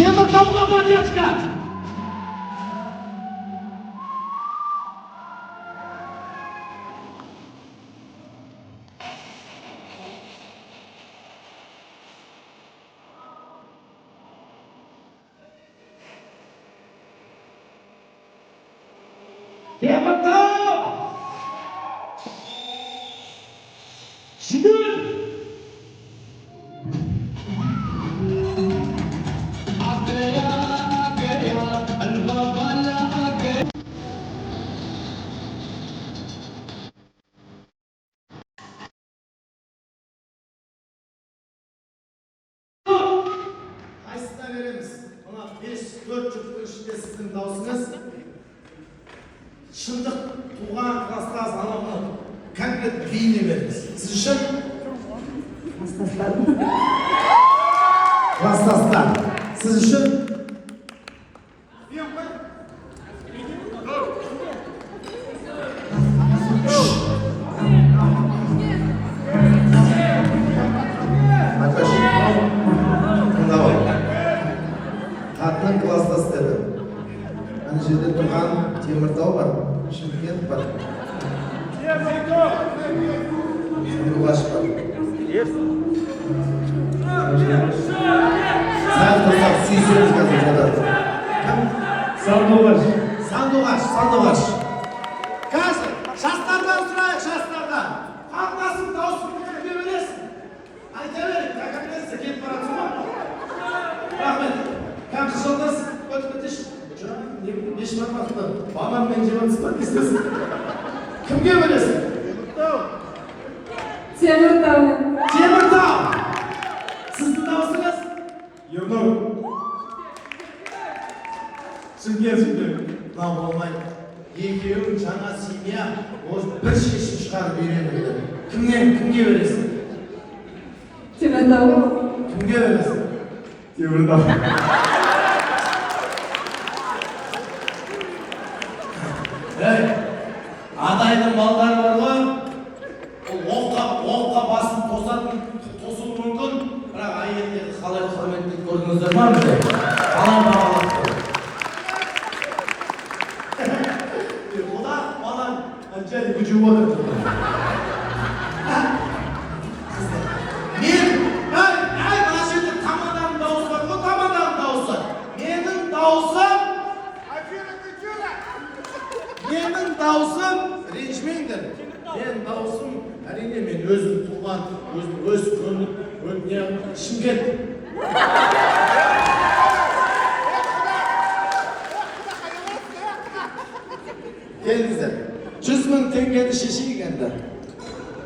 Теміртауға поддержка! Теміртау! Şiddet! Қайсысына береміз? Мына 5-4 жұптың ішінде сіздің даусыңыз шындық туған класстас анамның конкрет биіне беріңіз. Сіз үшін? Класстастар. Сіз үшін? Қатының класстас деді. Ана жерде тұрған Теміртау бар, Шымкент бар. Сандуғаш бар. Сәл тұрсақ сүйсеміз қазір жатады. Сандуғаш. Сандуғаш. Қазір жастардан сұрайық, жастардан. Қандасың дауысын кімге бересің? Айта беріп, как білесің, келіп баратсың ба? Рахмет. Как же жолдас, өтіп бітешін? Еш бармақты. Бабам мен жематсыз ба дестесің? Кімге бересің? Теміртау. Сіздің дауысыңыз? Ернұр. Шымкент. Мынау болмайды. Екеуің жаңа семья, осы бір шешім шығарып үйренеді. Кімнен кімге бересің? Теміртау. Кімге бересің? Теміртау. Адайдың балдары бар ғой, оққа басын тосуы мүмкін, бірақ әйелдерді қалай құрметтеп көрдіңіздер ма бізде? Қалай бағалап көрдіңіздер? Ода балам әншәді күші отыр. Мына жерде тамаданың дауысы бар ғой, тамаданың дауысы. Менің дауысым, ренжімеңдер. Менің дауысым, әрине мен өзім туған, өзім өз көңіл, Шымкент. Келіңіздер. 100 000 теңгені шешейік енді.